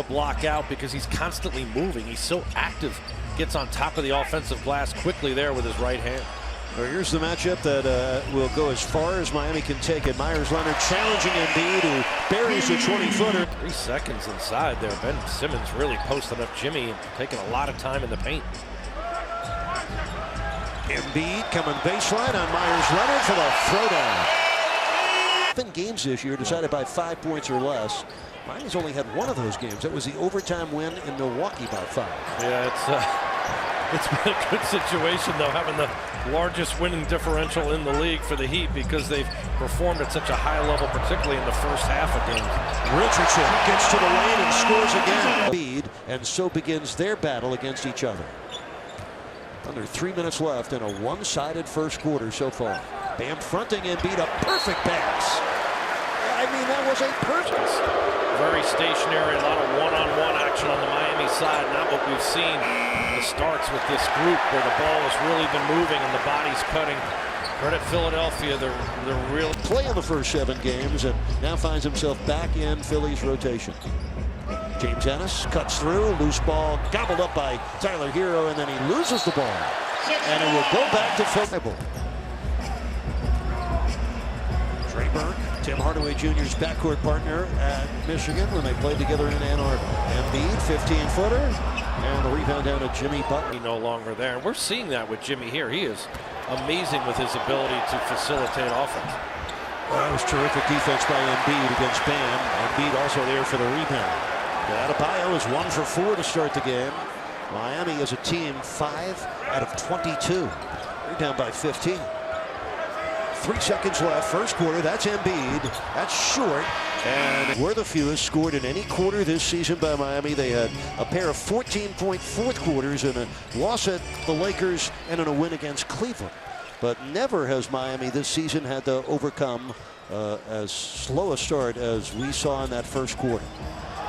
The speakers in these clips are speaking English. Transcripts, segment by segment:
to block out because he's constantly moving. He's so active. Gets on top of the offensive glass quickly there with his right hand. Well, here's the matchup that will go as far as Miami can take it. Myers Leonard challenging Embiid, who buries a 20-footer. 3 seconds inside there. Ben Simmons really posting up Jimmy and taking a lot of time in the paint. Embiid coming baseline on Myers Leonard for the throwdown. 7 games this year decided by 5 points or less. Miami's only had one of those games. That was the overtime win in Milwaukee by 5. Yeah, it's been a good situation, though, having the largest winning differential in the league for the Heat because they've performed at such a high level, particularly in the first half of games. Richardson gets to the lane and scores again. Embiid, and so begins their battle against each other. Under 3 minutes left in a one-sided first quarter so far. Bam fronting Embiid, a perfect pass. I mean, that was a perfect. Very stationary, a lot of one-on-one action on the Miami side. Not what we've seen in the starts with this group where the ball has really been moving and the body's cutting. Credit Philadelphia, they're real. Play in the first 7 games and now finds himself back in Philly's rotation. James Ennis cuts through, loose ball gobbled up by Tyler Hero, and then he loses the ball. And it will go back to Philly. Trey Burke, Tim Hardaway Jr.'s backcourt partner at Michigan when they played together in Ann Arbor. Embiid, 15-footer, and the rebound down to Jimmy Butler. He's no longer there, and we're seeing that with Jimmy here. He is amazing with his ability to facilitate offense. Well, that was terrific defense by Embiid against Bam. Embiid also there for the rebound. Adebayo is 1 for 4 to start the game. Miami as a team 5 out of 22. They're down by 15. 3 seconds left, first quarter. That's Embiid. That's short. And we're the fewest scored in any quarter this season by Miami. They had a pair of 14-point fourth quarters and a loss at the Lakers and in a win against Cleveland. But never has Miami this season had to overcome as slow a start as we saw in that first quarter.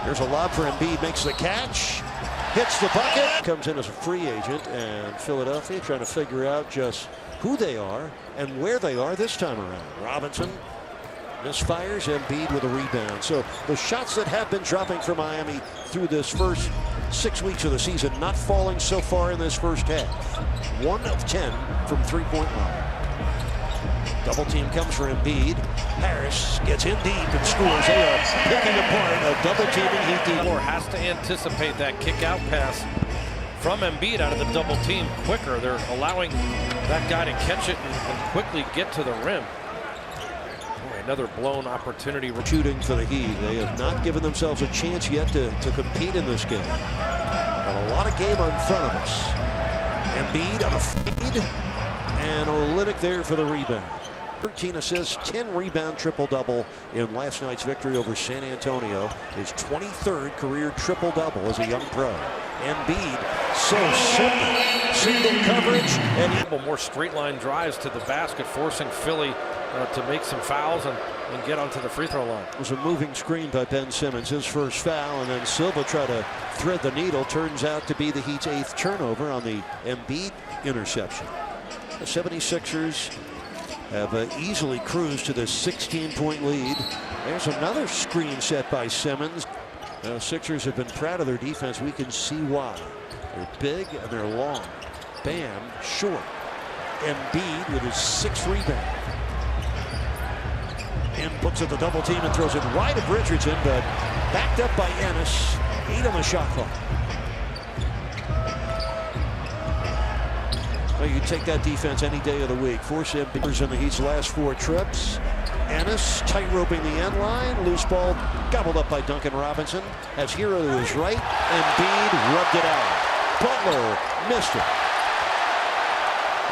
Here's a lob for Embiid, makes the catch, hits the bucket, comes in as a free agent, and Philadelphia trying to figure out just who they are and where they are this time around. Robinson misfires, Embiid with a rebound. So the shots that have been dropping for Miami through this first 6 weeks of the season, not falling so far in this first half. 1 of 10 from three-point line. Double team comes for Embiid. Harris gets in deep and scores. They are picking apart a double teaming Heat team. Has to anticipate that kick out pass from Embiid out of the double team quicker. They're allowing that guy to catch it and quickly get to the rim. Boy, another blown opportunity. Shooting for the Heat. They have not given themselves a chance yet to compete in this game. Got a lot of game in front of us. Embiid on a feed, and Olynyk there for the rebound. 13 assists, 10 rebound triple-double in last night's victory over San Antonio. His 23rd career triple-double as a young pro. Embiid, so simple. Single coverage. And more straight-line drives to the basket, forcing Philly to make some fouls and get onto the free throw line. It was a moving screen by Ben Simmons, his first foul, and then Silva tried to thread the needle. Turns out to be the Heat's 8th turnover on the Embiid interception. The 76ers have easily cruised to this 16-point lead. There's another screen set by Simmons. The Sixers have been proud of their defense. We can see why. They're big and they're long. Bam, short. Embiid with his 6th rebound. And looks at the double team and throws it wide of Richardson, but backed up by Ennis. 8 on the shot clock. Well, you take that defense any day of the week. Force Embiid in the Heat's last 4 trips. Ennis tight-roping the end line. Loose ball gobbled up by Duncan Robinson. Has Hero to his right. Embiid rubbed it out. Butler missed it.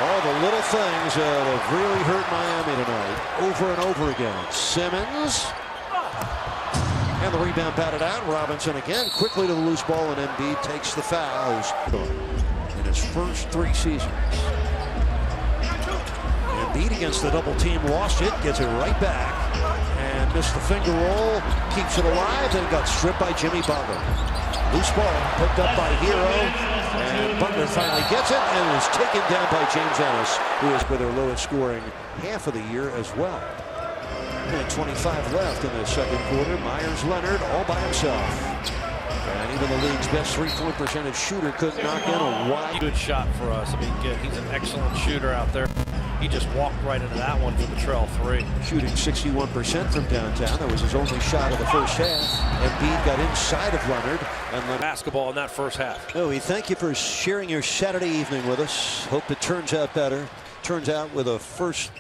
All the little things that have really hurt Miami tonight. Over and over again. Simmons. And the rebound batted out. Robinson again quickly to the loose ball, and Embiid takes the fouls in his first 3 seasons. Embiid against the double team, lost it, gets it right back, and missed the finger roll, keeps it alive, then got stripped by Jimmy Butler. Loose ball picked up by Hero, and Butler finally gets it and was taken down by James Ennis, who is with their lowest scoring half of the year as well. And 25 left in the second quarter. Myers Leonard all by himself. And even the league's best three-point percentage shooter couldn't knock in a wide. Good shot for us. I mean, again, he's an excellent shooter out there. He just walked right into that one for the trail three. Shooting 61% from downtown. That was his only shot of the first half. Embiid got inside of Leonard. And then basketball in that first half. Oh, we thank you for sharing your Saturday evening with us. Hope it turns out better. Turns out with a first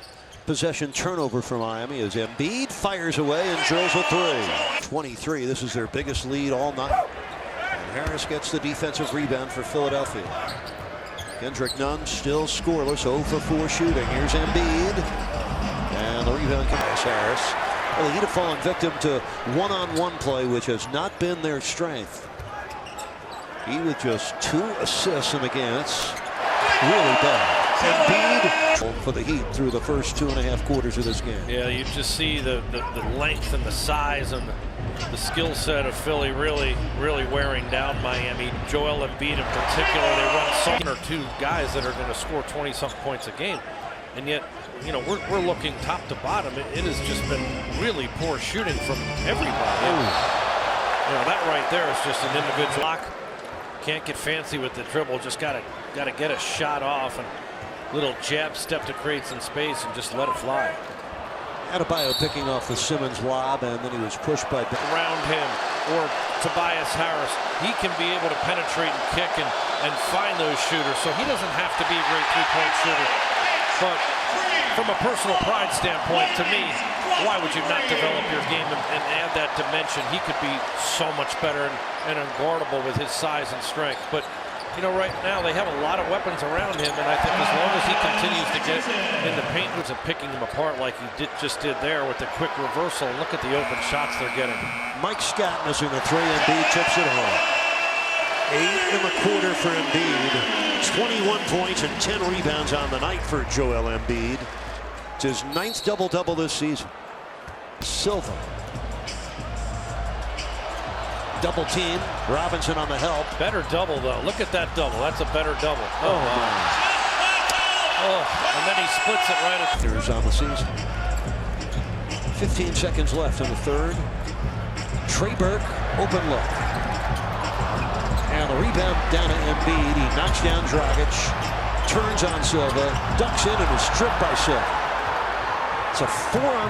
possession turnover for Miami as Embiid fires away and drills a three. 23. This is their biggest lead all night. And Harris gets the defensive rebound for Philadelphia. Kendrick Nunn still scoreless, 0 for 4 shooting. Here's Embiid. And the rebound comes Harris. Well, he'd have fallen victim to one-on-one play, which has not been their strength. He with just 2 assists in the game. That's really bad. Embiid for the Heat through the first 2.5 quarters of this game. Yeah, you just see the length and the size and the skill set of Philly really wearing down Miami. Joel Embiid in particular, they run one or two guys that are going to score 20-something points a game. And yet, you know, we're looking top to bottom. It has just been really poor shooting from everybody. You know, that right there is just an individual block. Can't get fancy with the dribble. Just gotta get a shot off and little jab step to create some space and just let it fly. Adebayo picking off the Simmons lob, and then he was pushed by around him or Tobias Harris. He can be able to penetrate and kick and find those shooters. So he doesn't have to be a great three-point shooter. But from a personal pride standpoint, to me, why would you not develop your game and add that dimension? He could be so much better and unguardable with his size and strength. But you know, right now they have a lot of weapons around him, and I think as long as he continues to get in the paint and picking them apart like he just did there with the quick reversal, and look at the open shots they're getting. Mike Scott missing the three. Embiid chips it home. 8 1/4 for Embiid. 21 points and 10 rebounds on the night for Joel Embiid. It's his 9th double-double this season. Silva. Double team. Robinson on the help. Better double, though. Look at that double. That's a better double. Oh, my. Oh, and then he splits it right at There's on the season. 15 seconds left in the third. Trey Burke, open look. And the rebound down to Embiid. He knocks down Dragic. Turns on Silva. Ducks in and is stripped by Silva. It's a 4-on-1.